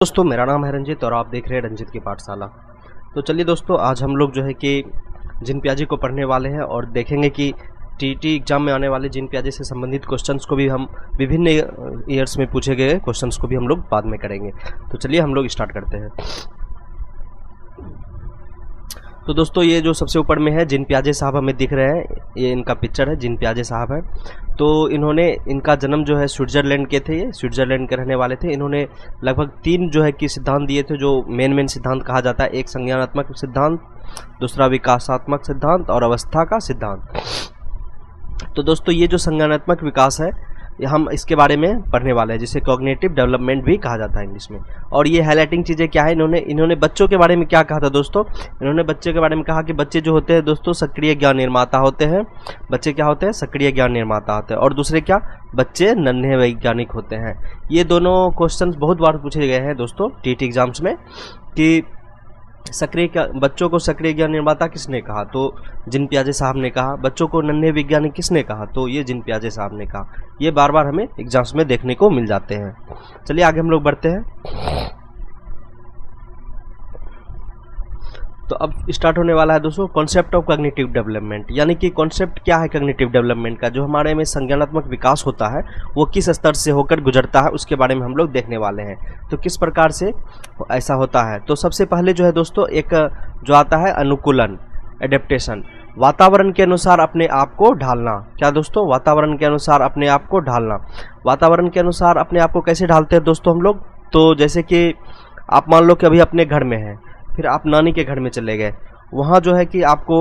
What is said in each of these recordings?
दोस्तों मेरा नाम है रंजित और आप देख रहे हैं रंजित की पाठशाला। तो चलिए दोस्तों, आज हम लोग जो है कि जिन प्याजे को पढ़ने वाले हैं और देखेंगे कि टीटी एग्जाम में आने वाले जिन प्याजे से संबंधित क्वेश्चंस को भी हम विभिन्न ईयर्स में पूछे गए क्वेश्चंस को भी हम लोग बाद में करेंगे। तो चलिए हम लोग स्टार्ट करते हैं। तो दोस्तों, ये जो सबसे ऊपर में है जिन प्याजे साहब हमें दिख रहे हैं, ये इनका पिक्चर है। जिन प्याजे साहब है तो इनका जन्म जो है स्विट्ज़रलैंड के थे। ये स्विट्ज़रलैंड के रहने वाले थे। इन्होंने लगभग 3 जो है कि सिद्धांत दिए थे, जो मेन सिद्धांत कहा जाता है। एक संज्ञानात्मक सिद्धांत, दूसरा विकासात्मक सिद्धांत और अवस्था का सिद्धांत। तो दोस्तों, ये जो संज्ञानात्मक विकास है, हम इसके बारे में पढ़ने वाले हैं, जिसे कॉग्निटिव डेवलपमेंट भी कहा जाता है इंग्लिश में। और ये हाईलाइटिंग चीज़ें क्या है, इन्होंने बच्चों के बारे में क्या कहा था दोस्तों। इन्होंने बच्चे के बारे में कहा कि बच्चे जो होते हैं दोस्तों, सक्रिय ज्ञान निर्माता होते हैं। बच्चे क्या होते हैं? सक्रिय ज्ञान निर्माता होते हैं। और दूसरे क्या? बच्चे नन्हे वैज्ञानिक होते हैं। ये दोनों क्वेश्चन बहुत बार पूछे गए हैं दोस्तों टीटी एग्जाम्स में कि बच्चों को सक्रिय ज्ञान निर्माता किसने कहा, तो जिन प्याजे साहब ने कहा। बच्चों को नन्हे वैज्ञानिक किसने कहा, तो ये जिन प्याजे साहब ने कहा। ये बार बार हमें एग्जाम्स में देखने को मिल जाते हैं। चलिए आगे हम लोग बढ़ते हैं। तो अब स्टार्ट होने वाला है दोस्तों कॉन्सेप्ट ऑफ कॉग्निटिव डेवलपमेंट, यानी कि कॉन्सेप्ट क्या है कॉग्निटिव डेवलपमेंट का। जो हमारे में संज्ञानात्मक विकास होता है वो किस स्तर से होकर गुजरता है, उसके बारे में हम लोग देखने वाले हैं। तो किस प्रकार से ऐसा होता है, तो सबसे पहले जो है दोस्तों एक जो आता है अनुकूलन, एडेप्टेशन। वातावरण के अनुसार अपने आप को ढालना। क्या दोस्तों? वातावरण के अनुसार अपने आप को ढालना। वातावरण के अनुसार अपने आप को कैसे ढालते हैं दोस्तों हम लोग? तो जैसे कि आप मान लो कि अभी अपने घर में हैं, फिर आप नानी के घर में चले गए। वहाँ जो है कि आपको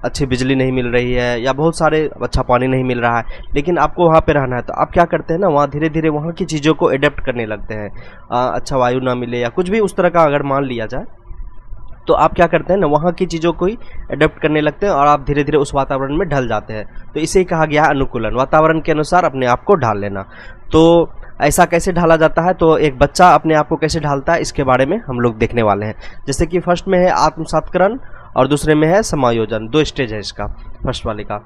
अच्छी बिजली नहीं मिल रही है या बहुत सारे अच्छा पानी नहीं मिल रहा है, लेकिन आपको वहाँ पे रहना है। तो आप क्या करते हैं ना, वहाँ धीरे धीरे वहाँ की चीज़ों को एडेप्ट करने लगते हैं। अच्छा वायु ना मिले या कुछ भी उस तरह का अगर मान लिया जाए, तो आप क्या करते हैं ना, वहाँ की चीज़ों को ही अडेप्ट करने लगते हैं और आप धीरे धीरे उस वातावरण में ढल जाते हैं। तो इसे ही कहा गया है अनुकूलन, वातावरण के अनुसार अपने आप को ढाल लेना। तो ऐसा कैसे ढाला जाता है, तो एक बच्चा अपने आप को कैसे ढालता है, इसके बारे में हम लोग देखने वाले हैं। जैसे कि फर्स्ट में है आत्मसात्करण और दूसरे में है समायोजन। 2 स्टेज है इसका, फर्स्ट वाले का।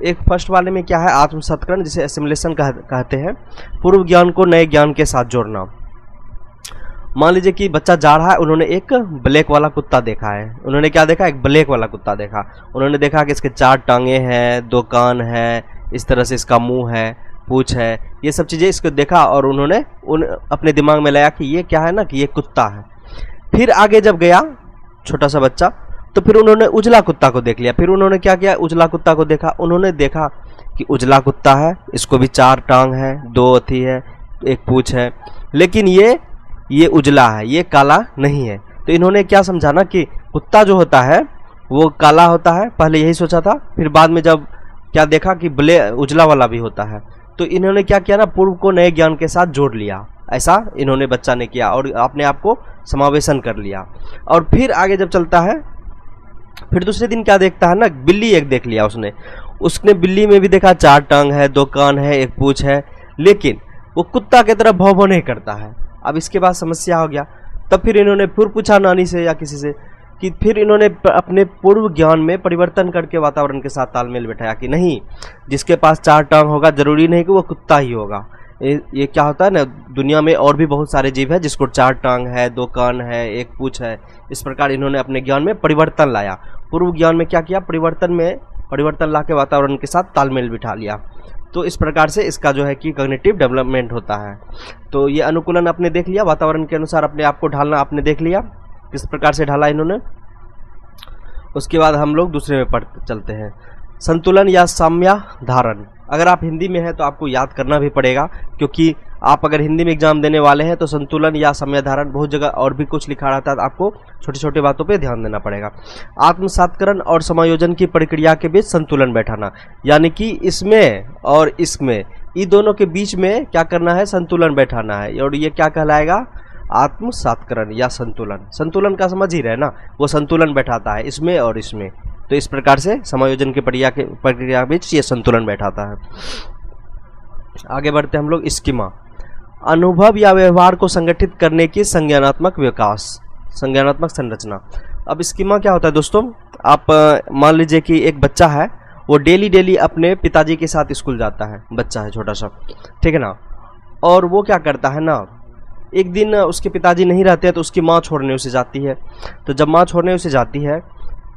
एक फर्स्ट वाले में क्या है, आत्मसात्करण, जिसे एसिमुलेशन कहते हैं। पूर्व ज्ञान को नए ज्ञान के साथ जोड़ना। मान लीजिए कि बच्चा जा रहा है, उन्होंने एक ब्लैक वाला कुत्ता देखा है। उन्होंने क्या देखा? एक ब्लैक वाला कुत्ता देखा। उन्होंने देखा कि इसके 4 टांगे हैं, 2 कान है, इस तरह से इसका मुंह है, पूंछ है, ये सब चीज़ें इसको देखा और उन्होंने अपने दिमाग में लाया कि ये क्या है ना, कि ये कुत्ता है। फिर आगे जब गया छोटा सा बच्चा, तो फिर उन्होंने उजला कुत्ता को देख लिया। फिर उन्होंने क्या किया, उजला कुत्ता को देखा। उन्होंने देखा कि उजला कुत्ता है, इसको भी 4 टांग है, 2 अथी है, 1 पूंछ है, लेकिन ये उजला है, ये काला नहीं है। तो इन्होंने क्या समझा ना कि कुत्ता जो होता है वो काला होता है, पहले यही सोचा था। फिर बाद में जब क्या देखा कि उजला वाला भी होता है, तो इन्होंने क्या किया ना, पूर्व को नए ज्ञान के साथ जोड़ लिया। ऐसा इन्होंने बच्चा ने किया और अपने आप को समावेशन कर लिया। और फिर आगे जब चलता है, फिर दूसरे दिन क्या देखता है ना, बिल्ली एक देख लिया उसने बिल्ली में भी देखा 4 टांग है, 2 कान है, 1 पूंछ है, लेकिन वो कुत्ता की तरह भौं भौं नहीं करता है। अब इसके बाद समस्या हो गया। तब फिर इन्होंने फिर पूछा नानी से या किसी से कि फिर इन्होंने अपने पूर्व ज्ञान में परिवर्तन करके वातावरण के साथ तालमेल बैठाया कि नहीं, जिसके पास 4 टांग होगा जरूरी नहीं कि वो कुत्ता ही होगा। ये क्या होता है ना, दुनिया में और भी बहुत सारे जीव है जिसको 4 टांग है, 2 कान है, 1 पूंछ है। इस प्रकार इन्होंने अपने ज्ञान में परिवर्तन लाया। पूर्व ज्ञान में क्या किया, परिवर्तन ला के वातावरण के साथ तालमेल बिठा लिया। तो इस प्रकार से इसका जो है कि कॉग्निटिव डेवलपमेंट होता है। तो ये अनुकूलन आपने देख लिया, वातावरण के अनुसार अपने आप को ढालना आपने देख लिया, किस प्रकार से ढाला इन्होंने। उसके बाद हम लोग दूसरे में चलते हैं, संतुलन या साम्य धारण। अगर आप हिंदी में हैं तो आपको याद करना भी पड़ेगा, क्योंकि आप अगर हिंदी में एग्जाम देने वाले हैं तो संतुलन या साम्य धारण बहुत जगह और भी कुछ लिखा रहता है, तो आपको छोटी छोटी बातों पे ध्यान देना पड़ेगा। आत्मसात्करण और समायोजन की प्रक्रिया के बीच संतुलन बैठाना, यानी कि इसमें और इसमें, इन दोनों के बीच में क्या करना है, संतुलन बैठाना है। और ये क्या कहलाएगा, आत्मसात्करण या संतुलन। संतुलन का समझ ही रहे ना, वो संतुलन बैठाता है इसमें और इसमें। तो इस प्रकार से समायोजन की प्रक्रिया के बीच ये संतुलन बैठाता है। आगे बढ़ते हम लोग, स्कीमा, अनुभव या व्यवहार को संगठित करने की संज्ञानात्मक विकास, संज्ञानात्मक संरचना। अब स्कीमा क्या होता है दोस्तों, आप मान लीजिए कि एक बच्चा है, वो डेली अपने पिताजी के साथ स्कूल जाता है, बच्चा है छोटा सा, ठीक है ना। और वो क्या करता है ना, एक दिन उसके पिताजी नहीं रहते हैं तो उसकी माँ छोड़ने उसे जाती है। तो जब माँ छोड़ने उसे जाती है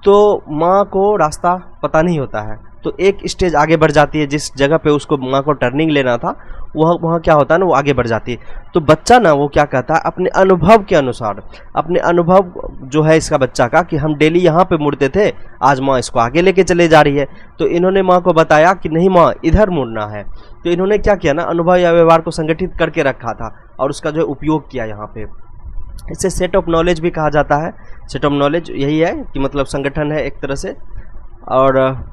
तो माँ को रास्ता पता नहीं होता है, तो एक स्टेज आगे बढ़ जाती है, जिस जगह पे उसको माँ को टर्निंग लेना था वहाँ क्या होता है ना, वो आगे बढ़ जाती है। तो बच्चा ना वो क्या कहता है, अपने अनुभव के अनुसार, अपने अनुभव जो है इसका बच्चा का कि हम डेली यहाँ पे मुड़ते थे, आज माँ इसको आगे लेके चले जा रही है। तो इन्होंने माँ को बताया कि नहीं माँ, इधर मुड़ना है। तो इन्होंने क्या किया ना, अनुभव या व्यवहार को संगठित करके रखा था और उसका जो उपयोग किया यहाँ पे। इसे सेट ऑफ नॉलेज भी कहा जाता है। सेट ऑफ नॉलेज यही है कि मतलब संगठन है एक तरह से, और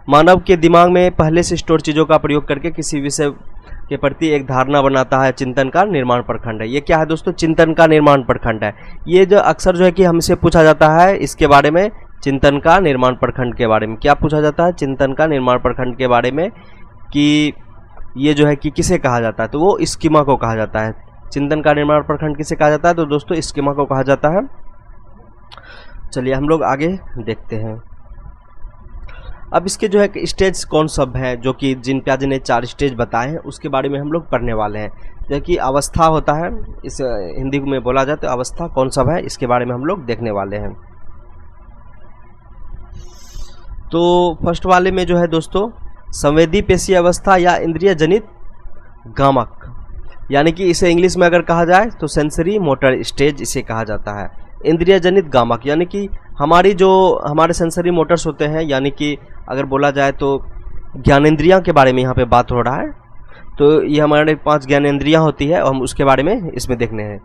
मानव के दिमाग में पहले से स्टोर चीज़ों का प्रयोग करके किसी विषय के प्रति एक धारणा बनाता है। चिंतन का निर्माण प्रखंड है। ये क्या है दोस्तों, चिंतन का निर्माण प्रखंड है। ये जो अक्सर जो है कि हमसे पूछा जाता है इसके बारे में, चिंतन का निर्माण प्रखंड के बारे में क्या पूछा जाता है, चिंतन का निर्माण प्रखंड के बारे में, कि ये जो है कि किसे कहा जाता है, तो वो स्कीमा को कहा जाता है। चिंतन का निर्माण प्रखंड किसे कहा जाता है, तो दोस्तों स्कीमा को कहा जाता है। चलिए हम लोग आगे देखते हैं। अब इसके जो है स्टेज कौन सब है, जो कि जिन प्याजे ने 4 स्टेज बताए हैं उसके बारे में हम लोग पढ़ने वाले हैं। जो कि अवस्था होता है, इस हिंदी में बोला जाए तो अवस्था कौन सब है, इसके बारे में हम लोग देखने वाले हैं। तो फर्स्ट वाले में जो है दोस्तों संवेदी पेशी अवस्था या इंद्रिय जनित गामक, यानी कि इसे इंग्लिश में अगर कहा जाए तो सेंसरी मोटर स्टेज इसे कहा जाता है। इंद्रिय जनित गामक यानी कि हमारे सेंसरी मोटर्स होते हैं, यानी कि अगर बोला जाए तो ज्ञानेंद्रियां के बारे में यहाँ पे बात हो रहा है। तो ये हमारे 5 ज्ञानेंद्रियां होती है और हम उसके बारे में इसमें देखने हैं।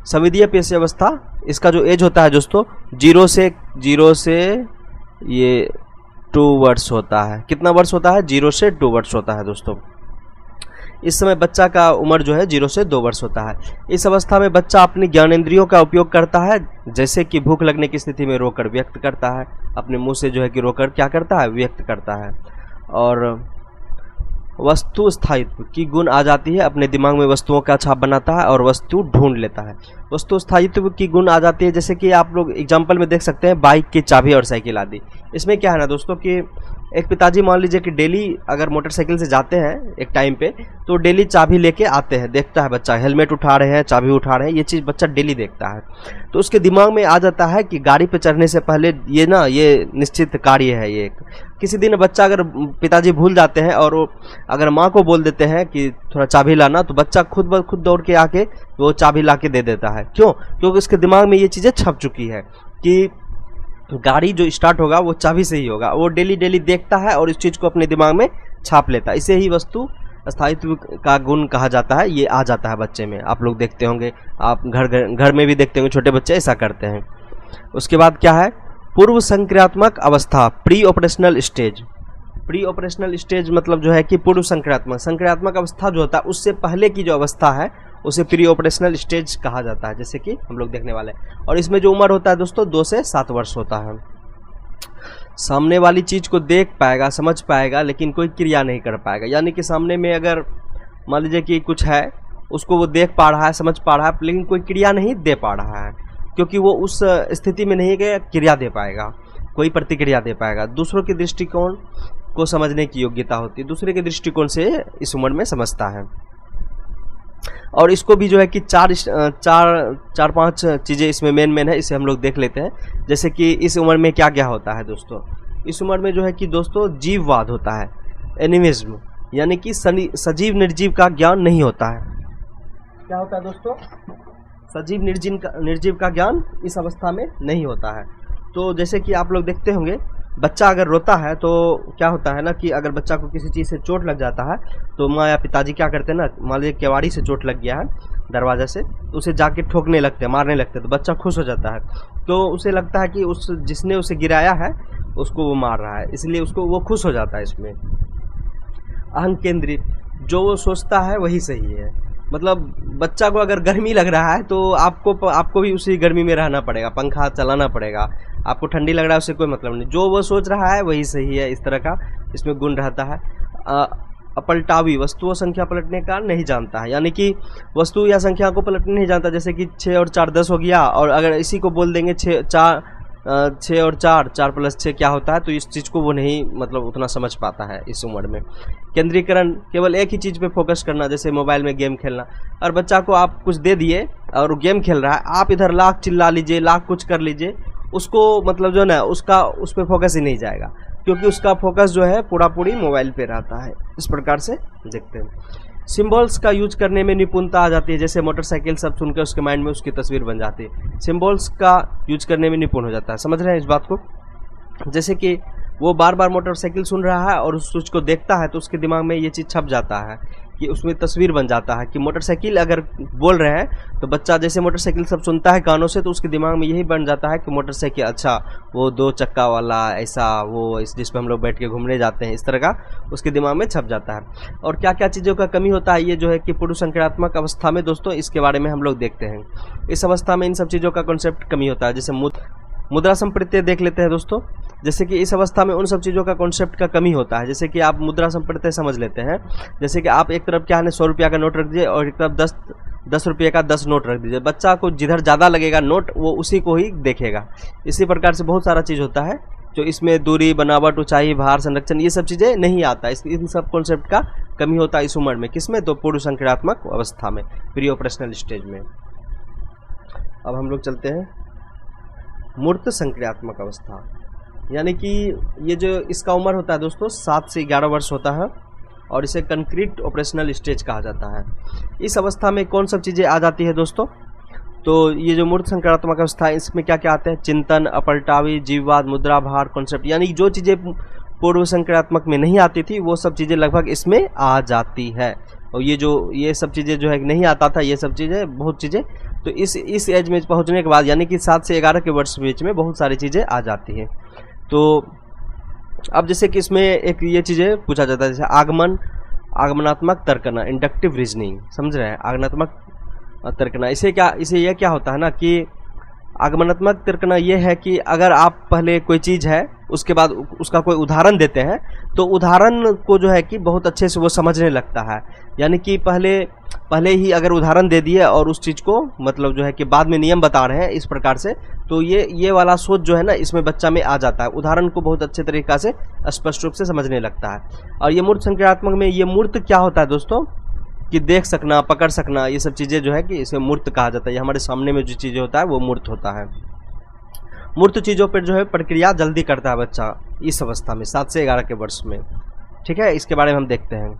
संवेदीय पेशी अवस्था, इसका जो एज होता है दोस्तों 0 से ये 2 वर्ष होता है। कितना वर्ष होता है, 0 से 2 वर्ष होता है दोस्तों। इस समय बच्चा का उम्र जो है 0 से 2 वर्ष होता है। इस अवस्था में बच्चा अपनी ज्ञानेंद्रियों का उपयोग करता है, जैसे कि भूख लगने की स्थिति में रोकर व्यक्त करता है, अपने मुंह से जो है कि रोकर क्या करता है, व्यक्त करता है। और वस्तु स्थायित्व की गुण आ जाती है, अपने दिमाग में वस्तुओं का छाप बनाता है और वस्तु ढूंढ लेता है। वस्तु स्थायित्व की गुण आ जाती है, जैसे कि आप लोग एग्जाम्पल में देख सकते हैं बाइक की चाबी और साइकिल आदि। इसमें क्या है ना दोस्तों कि एक पिताजी मान लीजिए कि डेली अगर मोटरसाइकिल से जाते हैं एक टाइम पे, तो डेली चाबी लेके आते हैं, देखता है बच्चा हेलमेट उठा रहे हैं, चाबी उठा रहे हैं, ये चीज़ बच्चा डेली देखता है। तो उसके दिमाग में आ जाता है कि गाड़ी पे चढ़ने से पहले ये निश्चित कार्य है। ये किसी दिन बच्चा अगर पिताजी भूल जाते हैं और अगर माँ को बोल देते हैं कि थोड़ा चाबी लाना, तो बच्चा खुद ब खुद दौड़ के आके वो चाबी ला के दे देता है। क्यों? क्योंकि उसके दिमाग में ये चीज़ें छप चुकी है कि गाड़ी जो स्टार्ट होगा वो चाबी से ही होगा। वो डेली डेली देखता है और इस चीज़ को अपने दिमाग में छाप लेता है। इसे ही वस्तु स्थायित्व का गुण कहा जाता है। ये आ जाता है बच्चे में। आप लोग देखते होंगे, आप घर में भी देखते होंगे, छोटे बच्चे ऐसा करते हैं। उसके बाद क्या है, पूर्व संक्रियात्मक अवस्था, pre operational stage. Pre operational stage मतलब जो है कि पूर्व संक्रियात्मक अवस्था जो होता है उससे पहले की जो अवस्था है उसे प्री ऑपरेशनल स्टेज कहा जाता है, जैसे कि हम लोग देखने वाले हैं। और इसमें जो उम्र होता है दोस्तों 2 से 7 वर्ष होता है। सामने वाली चीज़ को देख पाएगा, समझ पाएगा, लेकिन कोई क्रिया नहीं कर पाएगा। यानी कि सामने में अगर मान लीजिए कि कुछ है, उसको वो देख पा रहा है, समझ पा रहा है, लेकिन कोई क्रिया नहीं दे पा रहा है, क्योंकि वो उस स्थिति में नहीं है कि क्रिया दे पाएगा, कोई प्रतिक्रिया दे पाएगा। दूसरों के दृष्टिकोण को समझने की योग्यता होती है, दूसरे के दृष्टिकोण से इस उम्र में समझता है। और इसको भी जो है कि 4-5 चीज़ें इसमें मेन है, इसे हम लोग देख लेते हैं। जैसे कि इस उम्र में क्या क्या होता है दोस्तों। इस उम्र में जो है कि दोस्तों जीववाद होता है, एनिमिज्म, यानी कि सजीव निर्जीव का ज्ञान नहीं होता है। क्या होता है दोस्तों, सजीव निर्जीव का ज्ञान इस अवस्था में नहीं होता है। तो जैसे कि आप लोग देखते होंगे, बच्चा अगर रोता है तो क्या होता है ना कि अगर बच्चा को किसी चीज़ से चोट लग जाता है तो माँ या पिताजी क्या करते हैं ना, मान लीजिए केवाड़ी से चोट लग गया है दरवाज़ा से, तो उसे जाके ठोकने लगते हैं, मारने लगते हैं, तो बच्चा खुश हो जाता है। तो उसे लगता है कि जिसने उसे गिराया है उसको वो मार रहा है, इसलिए वो खुश हो जाता है। इसमें अहं केंद्रित, जो वो सोचता है वही सही है। मतलब बच्चा को अगर गर्मी लग रहा है तो आपको भी उसी गर्मी में रहना पड़ेगा, पंखा चलाना पड़ेगा। आपको ठंडी लग रहा है उससे कोई मतलब नहीं, जो वो सोच रहा है वही सही है। इस तरह का इसमें गुण रहता है। अपलटावी, वस्तु और संख्या पलटने का नहीं जानता है, यानी कि वस्तु या संख्या को पलटने नहीं जानता। जैसे कि 6 और 4 10 हो गया, और अगर इसी को बोल देंगे 6 4 6 और 4, 4 + 6 क्या होता है, तो इस चीज़ को वो नहीं मतलब उतना समझ पाता है इस उम्र में। केंद्रीकरण, केवल एक ही चीज़ पे फोकस करना, जैसे मोबाइल में गेम खेलना। और बच्चा को आप कुछ दे दिए और वो गेम खेल रहा है, आप इधर लाख चिल्ला लीजिए, लाख कुछ कर लीजिए, उसको मतलब जो ना उसका उस पर फोकस ही नहीं जाएगा, क्योंकि उसका फोकस जो है पूरा पूरी मोबाइल पे रहता है। इस प्रकार से देखते हैं। सिंबल्स का यूज करने में निपुणता आ जाती है, जैसे मोटरसाइकिल सब सुनकर उसके माइंड में उसकी तस्वीर बन जाती है। सिंबल्स का यूज करने में निपुण हो जाता है, समझ रहे हैं इस बात को। जैसे कि वो बार बार मोटरसाइकिल सुन रहा है और उस चीज़ को देखता है तो उसके दिमाग में ये चीज़ छप जाता है कि उसमें तस्वीर बन जाता है कि मोटरसाइकिल अगर बोल रहे हैं तो बच्चा जैसे मोटरसाइकिल सब सुनता है कानों से, तो उसके दिमाग में यही बन जाता है कि मोटरसाइकिल, अच्छा वो 2 चक्का वाला, ऐसा वो इस जिस पे हम लोग बैठ के घूमने जाते हैं, इस तरह का उसके दिमाग में छप जाता है। और क्या क्या चीज़ों का कमी होता है, ये जो है कि पूर्व संक्रियात्मक अवस्था में दोस्तों, इसके बारे में हम लोग देखते हैं। इस अवस्था में इन सब चीज़ों का कॉन्सेप्ट कमी होता है। जैसे मुद्रा संप्रत्यय देख लेते हैं दोस्तों। जैसे कि इस अवस्था में उन सब चीज़ों का कॉन्सेप्ट का कमी होता है। जैसे कि आप मुद्रा संप्रत्यय समझ लेते हैं, जैसे कि आप एक तरफ क्या है 100 रुपया का नोट रख दीजिए और एक तरफ 10 रुपये का 10 नोट रख दीजिए। बच्चा को जिधर ज़्यादा लगेगा नोट, वो उसी को ही देखेगा। इसी प्रकार से बहुत सारा चीज़ होता है जो इसमें दूरी, बनावट, ऊंचाई, भार, संरक्षण, ये सब चीज़ें नहीं आता। इन सब कॉन्सेप्ट का कमी होता है इस उम्र में। किसमें? तो पूर्व संक्रियात्मक अवस्था में, प्री ऑपरेशनल स्टेज में। अब हम लोग चलते हैं मूर्त संक्रियात्मक अवस्था, यानी कि ये जो इसका उम्र होता है दोस्तों 7 से 11 वर्ष होता है और इसे कंक्रीट ऑपरेशनल स्टेज कहा जाता है। इस अवस्था में कौन सब चीज़ें आ जाती है दोस्तों? तो ये जो मूर्त संक्रियात्मक अवस्था है, इसमें क्या क्या आते हैं? चिंतन, अपलटावी, जीववाद, मुद्रा, भार, कॉन्सेप्ट, यानी जो चीज़ें पूर्व संक्रियात्मक में नहीं आती थी वो सब चीज़ें लगभग इसमें आ जाती है। और ये सब चीज़ें जो है नहीं आता था, ये सब चीज़ें, बहुत चीज़ें, तो इस एज में पहुंचने के बाद, यानी कि 7 से 11 के वर्ष बीच में बहुत सारी चीज़ें आ जाती हैं। तो अब जैसे कि इसमें एक ये चीज़ें पूछा जाता है, जैसे आगमनात्मक तर्कना, इंडक्टिव रीजनिंग, समझ रहे हैं? आगमनात्मक तर्कना, इसे यह क्या होता है ना कि आगमनात्मक तर्कना ये है कि अगर आप पहले कोई चीज़ है उसके बाद उसका कोई उदाहरण देते हैं तो उदाहरण को जो है कि बहुत अच्छे से वो समझने लगता है। यानी कि पहले ही अगर उदाहरण दे दिए और उस चीज़ को मतलब जो है कि बाद में नियम बता रहे हैं इस प्रकार से, तो ये वाला सोच जो है ना इसमें बच्चा में आ जाता है। उदाहरण को बहुत अच्छे तरीक़ा से स्पष्ट रूप से समझने लगता है। और ये मूर्त संक्रियात्मक में ये मूर्त क्या होता है दोस्तों कि देख सकना, पकड़ सकना, ये सब चीज़ें जो है कि इसे मूर्त कहा जाता है। ये हमारे सामने में जो चीज़ें होता है वो मूर्त होता है। मूर्त चीज़ों पर जो है प्रक्रिया जल्दी करता है बच्चा इस अवस्था में 7 से 11 के वर्ष में, ठीक है। इसके बारे में हम देखते हैं।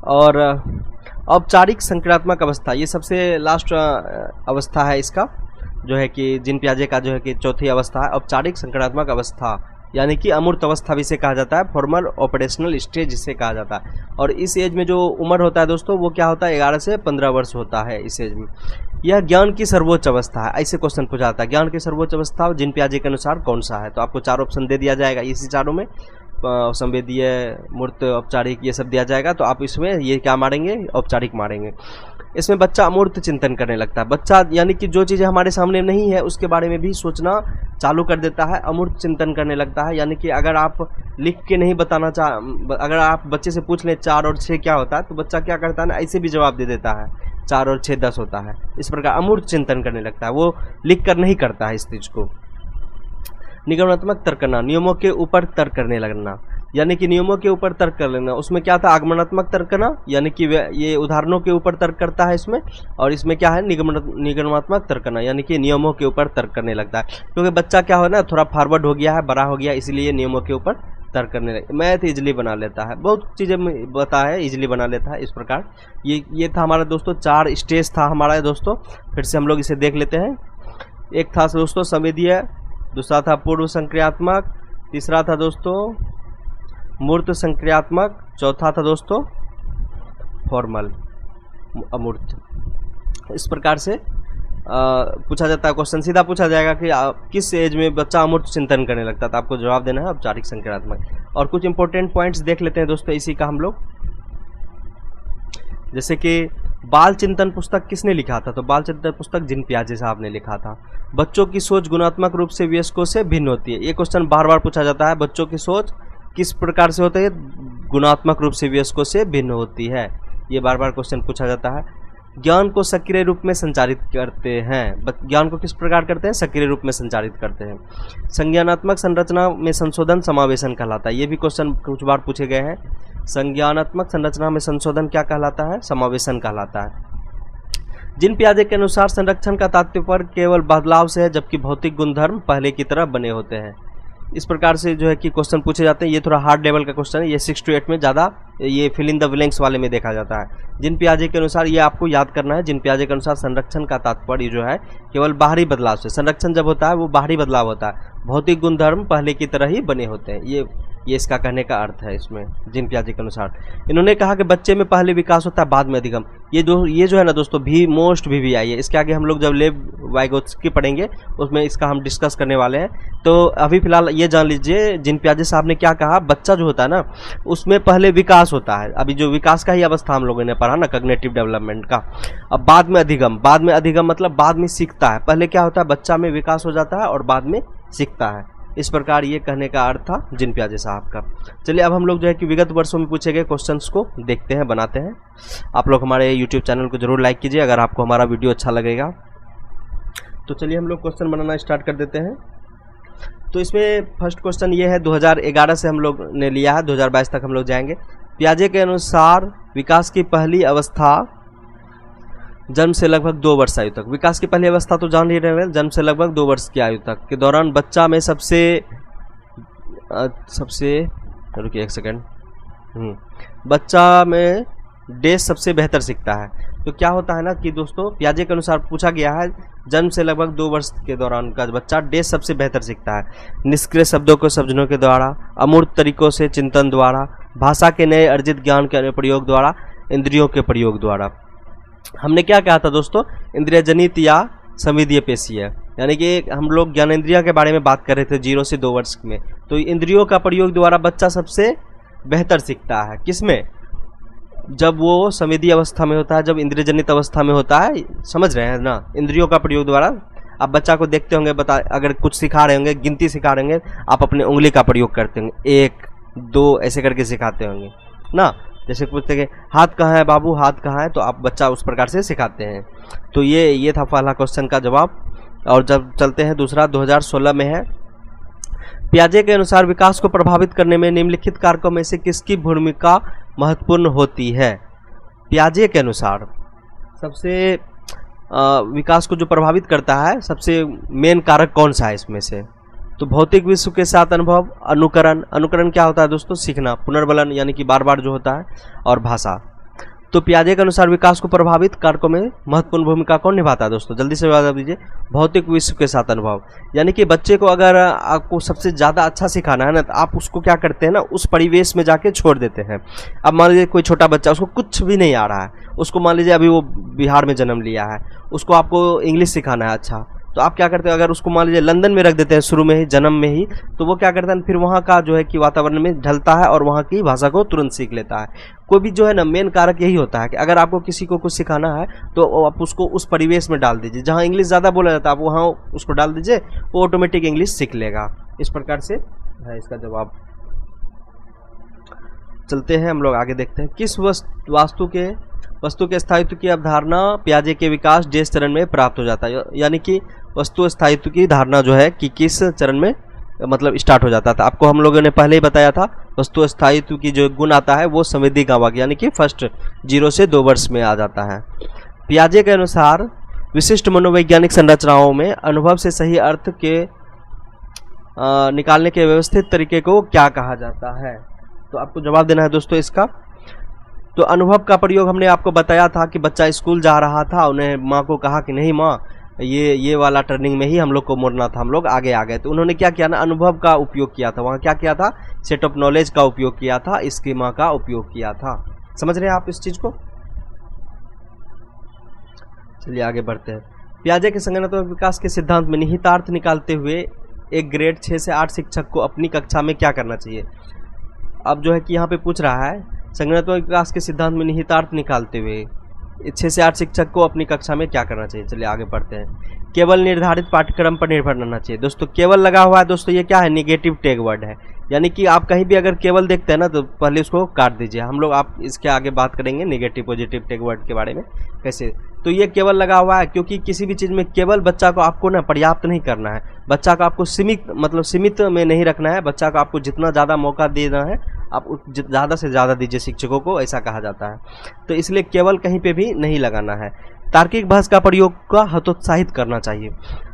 और औपचारिक संक्रियात्मक अवस्था, ये सबसे लास्ट अवस्था है इसका, जो है कि जीन पियाजे का जो है कि चौथी अवस्था है औपचारिक संक्रियात्मक अवस्था, यानी कि अमूर्त अवस्था भी इसे कहा जाता है, फॉर्मल ऑपरेशनल स्टेज इसे कहा जाता है। और इस एज में जो उम्र होता है दोस्तों वो क्या होता है? 11 से 15 वर्ष होता है इस एज में। यह ज्ञान की सर्वोच्च अवस्था है, ऐसे क्वेश्चन पूछा जाता है। ज्ञान की सर्वोच्च अवस्था जीन पियाजे के अनुसार कौन सा है? तो आपको 4 ऑप्शन दे दिया जाएगा, इसी चारों में संवेदीय, मूर्त, औपचारिक, ये सब दिया जाएगा। तो आप इसमें ये क्या मारेंगे? औपचारिक मारेंगे। इसमें बच्चा अमूर्त चिंतन करने लगता है। बच्चा यानी कि जो चीज़ें हमारे सामने नहीं है उसके बारे में भी सोचना चालू कर देता है, अमूर्त चिंतन करने लगता है। यानी कि अगर आप लिख के नहीं बताना अगर आप बच्चे से पूछ लें 4 और 6 क्या होता है, तो बच्चा क्या करता है ना, ऐसे भी जवाब दे देता है 4 और 6 10 होता है। इस प्रकार अमूर्त चिंतन करने लगता है, वो लिख कर नहीं करता है इस चीज़ को। निगमनात्मक तर्क करना, नियमों के ऊपर तर्क करने लगना, यानी कि नियमों के ऊपर तर्क कर लेना। उसमें क्या था? आगमनात्मक तर्क करना, यानी कि ये उदाहरणों के ऊपर तर्क करता है इसमें। और इसमें क्या है? निगमनात्मक तर्क करना, यानी कि नियमों के ऊपर तर्क करने लगता है। क्योंकि बच्चा क्या हो ना, थोड़ा फॉरवर्ड हो गया है, बड़ा हो गया, इसलिए नियमों के ऊपर तर्क करने लगता है। मैथ इजली बना लेता है, बहुत चीज़ें बता है, इजली बना लेता है। इस प्रकार ये था हमारा दोस्तों 4 स्टेज था हमारा दोस्तों। फिर से हम लोग इसे देख लेते हैं। एक था दोस्तों संवेदीय, दूसरा था पूर्व संक्रियात्मक, तीसरा था दोस्तों मूर्त संक्रियात्मक, चौथा था दोस्तों फॉर्मल अमूर्त। इस प्रकार से पूछा जाता है क्वेश्चन, सीधा पूछा जाएगा कि किस एज में बच्चा अमूर्त चिंतन करने लगता था। आपको जवाब देना है औपचारिक संक्रियात्मक। और कुछ इंपॉर्टेंट पॉइंट्स देख लेते हैं दोस्तों इसी का हम लोग। जैसे कि बाल चिंतन पुस्तक किसने लिखा था? तो बाल चिंतन पुस्तक जीन पियाजे साहब ने लिखा था। बच्चों की सोच गुणात्मक रूप से वयस्कों से भिन्न होती है। ये क्वेश्चन बार बार पूछा जाता है, बच्चों की सोच किस प्रकार से होती है? गुणात्मक रूप से वयस्कों से भिन्न होती है। ये बार बार क्वेश्चन पूछा जाता है। ज्ञान को सक्रिय रूप में संचारित करते हैं। ज्ञान को किस प्रकार करते हैं? सक्रिय रूप में संचारित करते हैं। संज्ञानात्मक संरचना में संशोधन समावेशन कहलाता है। ये भी क्वेश्चन कुछ बार पूछे गए हैं। संज्ञानात्मक संरचना में संशोधन क्या कहलाता है? समावेशन कहलाता है। जिन पियाजे के अनुसार संरक्षण का तात्पर्य केवल बदलाव से है, जबकि भौतिक गुणधर्म पहले की तरह बने होते हैं। इस प्रकार से जो है कि क्वेश्चन पूछे जाते हैं। ये थोड़ा हार्ड लेवल का क्वेश्चन है। ये 6 to 8 में ज़्यादा ये फिल इन द ब्लैंक्स वाले में देखा जाता है। जिन पियाजे के अनुसार, ये आपको याद करना है, जिन पियाजे के अनुसार संरक्षण का तात्पर्य जो है केवल बाहरी बदलाव से। संरक्षण जब होता है वो बाहरी बदलाव होता है, भौतिक गुणधर्म पहले की तरह ही बने होते हैं। ये इसका कहने का अर्थ है इसमें, जिन पियाजे के अनुसार। इन्होंने कहा कि बच्चे में पहले विकास होता है, बाद में अधिगम। ये जो है ना दोस्तों, मोस्ट VVI है। इसके आगे हम लोग जब लेब वाइगोत्स्की पढ़ेंगे उसमें इसका हम डिस्कस करने वाले हैं। तो अभी फिलहाल ये जान लीजिए, जिन पियाजे साहब ने क्या कहा, बच्चा जो होता है ना उसमें पहले विकास होता है। अभी जो विकास का ही अवस्था हम लोगों ने पढ़ा ना, कॉग्निटिव डेवलपमेंट का। अब बाद में अधिगम। बाद में अधिगम मतलब बाद में सीखता है। पहले क्या होता है, बच्चा में विकास हो जाता है और बाद में सीखता है। इस प्रकार ये कहने का अर्थ था जिन पियाजे साहब का। चलिए अब हम लोग जो है कि विगत वर्षों में पूछे गए क्वेश्चंस को देखते हैं, बनाते हैं। आप लोग हमारे YouTube चैनल को जरूर लाइक कीजिए अगर आपको हमारा वीडियो अच्छा लगेगा। तो चलिए हम लोग क्वेश्चन बनाना स्टार्ट कर देते हैं। तो इसमें फर्स्ट क्वेश्चन ये है, 2011 से हम लोग ने लिया है, 2022 तक हम लोग जाएंगे। पियाजे के अनुसार विकास की पहली अवस्था जन्म से लगभग 2 वर्ष आयु तक। विकास की पहली अवस्था तो जान ही रहे हैं, जन्म से लगभग 2 वर्ष की आयु तक के दौरान बच्चा में सबसे रुकिए एक सेकेंड, बच्चा में डेस सबसे बेहतर सीखता है। तो क्या होता है ना कि दोस्तों, पियाजे के अनुसार पूछा गया है जन्म से लगभग 2 वर्ष के दौरान का बच्चा डेस सबसे बेहतर सीखता है। निष्क्रिय शब्दों को समझने के द्वारा, अमूर्त तरीकों से चिंतन द्वारा, भाषा के नए अर्जित ज्ञान के अनुप्रयोग द्वारा, इंद्रियों के प्रयोग द्वारा। हमने क्या कहा था दोस्तों, इंद्रिय जनित या संवेदीय पेशी है। यानी कि हम लोग ज्ञानेंद्रिया के बारे में बात कर रहे थे 0 से 2 वर्ष में। तो इंद्रियों का प्रयोग द्वारा बच्चा सबसे बेहतर सीखता है। किसमें? जब वो संवेदी अवस्था में होता है, जब इंद्रिय जनित अवस्था में होता है। समझ रहे हैं ना? इंद्रियों का प्रयोग द्वारा आप बच्चा को देखते होंगे, अगर कुछ सिखा रहे होंगे, गिनती सिखा रहे होंगे, आप अपने उंगली का प्रयोग करते होंगे, 1 2 ऐसे करके सिखाते होंगे ना। जैसे पूछते हैं हाथ कहाँ है बाबू, हाथ कहाँ है, तो आप बच्चा उस प्रकार से सिखाते हैं। तो ये था पहला क्वेश्चन का जवाब। और जब चलते हैं दूसरा, 2016 में है, पियाजे के अनुसार विकास को प्रभावित करने में निम्नलिखित कारकों में से किसकी भूमिका महत्वपूर्ण होती है? पियाजे के अनुसार सबसे विकास को जो प्रभावित करता है, सबसे मेन कारक कौन सा है इसमें से? तो भौतिक विश्व के साथ अनुभव, अनुकरण। अनुकरण क्या होता है दोस्तों? सीखना, पुनर्बलन यानी कि बार बार जो होता है, और भाषा। तो पियाजे के अनुसार विकास को प्रभावित कारकों में महत्वपूर्ण भूमिका कौन निभाता है दोस्तों? जल्दी से जवाब दीजिए। भौतिक विश्व के साथ अनुभव। यानी कि बच्चे को अगर आपको सबसे ज़्यादा अच्छा सिखाना है ना, तो आप उसको क्या करते हैं ना, उस परिवेश में जाके छोड़ देते हैं। अब मान लीजिए कोई छोटा बच्चा, उसको कुछ भी नहीं आ रहा है, उसको मान लीजिए अभी वो बिहार में जन्म लिया है, उसको आपको इंग्लिश सिखाना है अच्छा, तो आप क्या करते हैं, अगर उसको मान लीजिए लंदन में रख देते हैं शुरू में ही, जन्म में ही, तो वो क्या करता है, फिर वहाँ का जो है कि वातावरण में ढलता है और वहाँ की भाषा को तुरंत सीख लेता है। कोई भी जो है ना, मेन कारक यही होता है कि अगर आपको किसी को कुछ सिखाना है तो आप उसको उस परिवेश में डाल दीजिए जहाँ इंग्लिश ज़्यादा बोला जाता है, आप वहाँ उसको डाल दीजिए, वो ऑटोमेटिक इंग्लिश सीख लेगा। इस प्रकार से है इसका जवाब। चलते हैं हम लोग आगे, देखते हैं किस वस्तु के स्थायित्व की अवधारणा पियाजे के विकास डेस चरण में प्राप्त हो जाता है। यानी कि वस्तु स्थायित्व की धारणा जो है कि किस चरण में मतलब स्टार्ट हो जाता था। आपको हम लोगों ने पहले ही बताया था, वस्तु स्थायित्व की जो गुण आता है वो संवेदी गावक यानी कि फर्स्ट 0 से 2 वर्ष में आ जाता है। पियाजे के अनुसार विशिष्ट मनोवैज्ञानिक संरचनाओं में अनुभव से सही अर्थ के निकालने के व्यवस्थित तरीके को क्या कहा जाता है? तो आपको जवाब देना है दोस्तों इसका। तो अनुभव का प्रयोग हमने आपको बताया था कि बच्चा स्कूल जा रहा था, उन्हें माँ को कहा कि नहीं माँ, ये वाला टर्निंग में ही हम लोग को मुड़ना था, हम लोग आगे आ गए। तो उन्होंने क्या किया ना, अनुभव का उपयोग किया था। वहाँ क्या किया था, सेट ऑफ नॉलेज का उपयोग किया था, स्कीमा का उपयोग किया था। समझ रहे हैं आप इस चीज को? चलिए आगे बढ़ते हैं। पियाजे के संज्ञानात्मक विकास के सिद्धांत में निहितार्थ निकालते हुए एक ग्रेड 6 से 8 शिक्षक को अपनी कक्षा में क्या करना चाहिए? अब जो है कि यहाँ पे पूछ रहा है संज्ञानात्मक विकास के सिद्धांत में निहितार्थ निकालते हुए 6 से 8 शिक्षक को अपनी कक्षा में क्या करना चाहिए? चलिए आगे बढ़ते हैं। केवल निर्धारित पाठ्यक्रम पर निर्भर रहना चाहिए। दोस्तों केवल लगा हुआ है दोस्तों, ये क्या है, निगेटिव टैग वर्ड है। यानी कि आप कहीं भी अगर केवल देखते हैं ना तो पहले उसको काट दीजिए। हम लोग आप इसके आगे बात करेंगे निगेटिव पॉजिटिव टैग वर्ड के बारे में कैसे। तो ये केवल लगा हुआ है, क्योंकि किसी भी चीज़ में केवल बच्चा को आपको ना पर्याप्त नहीं करना है, बच्चा को आपको सीमित में नहीं रखना है। बच्चा को आपको जितना ज़्यादा मौका देना है आप ज़्यादा से ज़्यादा दीजिए शिक्षकों को, ऐसा कहा जाता है। तो इसलिए केवल कहीं पे भी नहीं लगाना है। तार्किक बहस का प्रयोग का हतोत्साहित करना चाहिए।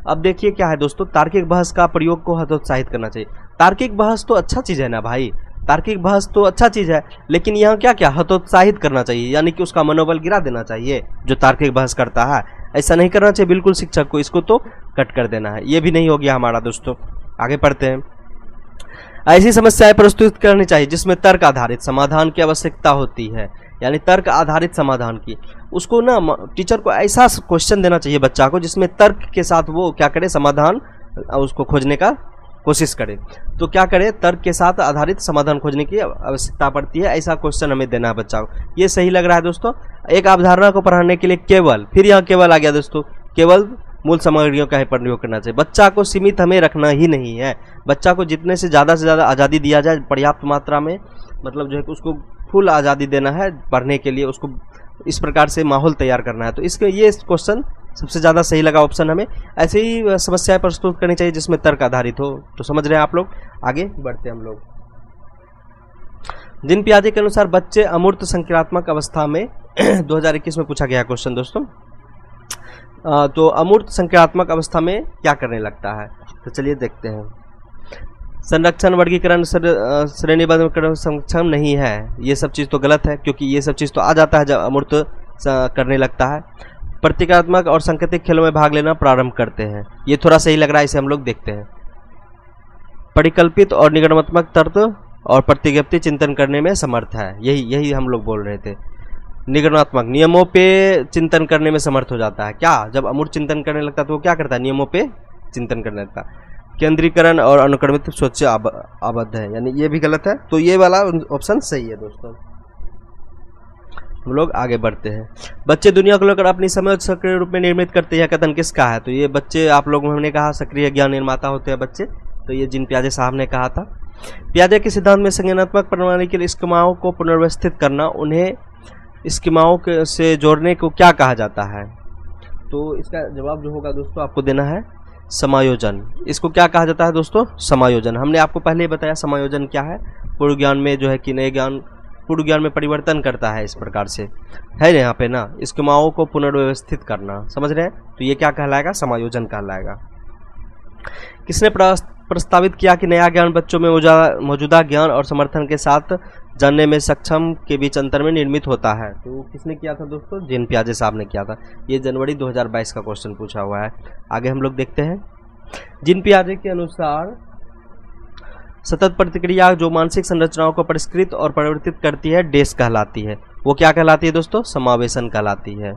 अब देखिए क्या है दोस्तों, तार्किक बहस का प्रयोग को हतोत्साहित करना चाहिए। तार्किक बहस तो अच्छा चीज़ है ना भाई, तार्किक बहस तो अच्छा चीज़ है, लेकिन यहाँ क्या क्या हतोत्साहित करना चाहिए, यानी कि उसका मनोबल गिरा देना चाहिए जो तार्किक बहस करता है। ऐसा नहीं करना चाहिए बिल्कुल शिक्षक को, इसको तो कट कर देना है। ये भी नहीं हो गया हमारा दोस्तों। आगे पढ़ते हैं। ऐसी समस्याएं प्रस्तुत करनी चाहिए जिसमें तर्क आधारित समाधान की आवश्यकता होती है, यानी तर्क आधारित समाधान की। उसको ना टीचर को ऐसा क्वेश्चन देना चाहिए बच्चा को जिसमें तर्क के साथ वो क्या करे, समाधान उसको खोजने का कोशिश करे। तो क्या करे, तर्क के साथ आधारित समाधान खोजने की आवश्यकता पड़ती है, ऐसा क्वेश्चन हमें देना है बच्चा को। ये सही लग रहा है दोस्तों। एक अवधारणा को पढ़ाने के लिए केवल, फिर यहाँ केवल आ गया दोस्तों, केवल मूल सामग्रियों का ही प्रयोग करना चाहिए। बच्चा को सीमित हमें रखना ही नहीं है, बच्चा को जितने से ज़्यादा आज़ादी दिया जाए पर्याप्त मात्रा में, मतलब जो है कि उसको फुल आज़ादी देना है पढ़ने के लिए, उसको इस प्रकार से माहौल तैयार करना है। तो इसके ये क्वेश्चन सबसे ज़्यादा सही लगा ऑप्शन हमें। ऐसे ही समस्याएं प्रस्तुत करनी चाहिए जिसमें तर्क आधारित हो। तो समझ रहे हैं आप लोग। आगे बढ़ते हैं हम लोग। जिन पियाजे के अनुसार बच्चे अमूर्त संक्रियात्मक अवस्था में 2021 में पूछा गया क्वेश्चन दोस्तों। तो अमूर्त संक्रियात्मक अवस्था में क्या करने लगता है, तो चलिए देखते हैं। संरक्षण, वर्गीकरण, श्रेणीबद्धकरण सक्षम नहीं है, ये सब चीज़ तो गलत है, क्योंकि ये सब चीज़ तो आ जाता है जब अमूर्त करने लगता है। प्रतीकात्मक और सांकेतिक खेलों में भाग लेना प्रारंभ करते हैं, ये थोड़ा सही लग रहा है, इसे हम लोग देखते हैं। परिकल्पित और निगमनात्मक तर्क और प्रतिज्ञप्ति चिंतन करने में समर्थ है, यही हम लोग बोल रहे थे। निगमनात्मक, नियमों पे चिंतन करने में समर्थ हो जाता है। क्या, जब अमूर्त चिंतन करने लगता है तो वो क्या करता है, नियमों पे चिंतन करने लगता है। केंद्रीकरण और अनुक्रमित सोच आबद्ध है, यानी ये भी गलत है। तो ये वाला ऑप्शन सही है दोस्तों। हम लोग आगे बढ़ते हैं। बच्चे दुनिया को लेकर अपनी समझ सक्रिय रूप में निर्मित करते हैं, कथन किसका है, तो ये बच्चे, आप लोगों ने कहा सक्रिय ज्ञान निर्माता होते हैं बच्चे, तो ये जिन पियाजे साहब ने कहा था। पियाजे के सिद्धांत में संज्ञानात्मक प्रणाली के लिए स्कीमाओं को पुनर्व्यवस्थित करना, उन्हें स्कीमाओं से जोड़ने को क्या कहा जाता है, तो इसका जवाब जो होगा दोस्तों आपको देना है समायोजन। इसको क्या कहा जाता है दोस्तों, समायोजन। हमने आपको पहले ही बताया समायोजन क्या है। पूर्व ज्ञान में जो है कि नए ज्ञान पूर्व ज्ञान में परिवर्तन करता है, इस प्रकार से है यहाँ पे ना, स्कीमाओं को पुनर्व्यवस्थित करना, समझ रहे हैं। तो ये क्या कहलाएगा, समायोजन कहलाएगा। किसने प्रस्तावित किया कि नया ज्ञान बच्चों में मौजूदा ज्ञान और समर्थन के साथ जानने में सक्षम के बीच अंतर में निर्मित होता है, तो किसने किया था दोस्तों, जिन पियाजे साहब ने किया था। ये जनवरी 2022 का क्वेश्चन पूछा हुआ है। आगे हम लोग देखते हैं। जिन पियाजे के अनुसार सतत प्रतिक्रिया जो मानसिक संरचनाओं को परिष्कृत और परिवर्तित करती है, डेस कहलाती है। वो क्या कहलाती है दोस्तों, समावेशन कहलाती है।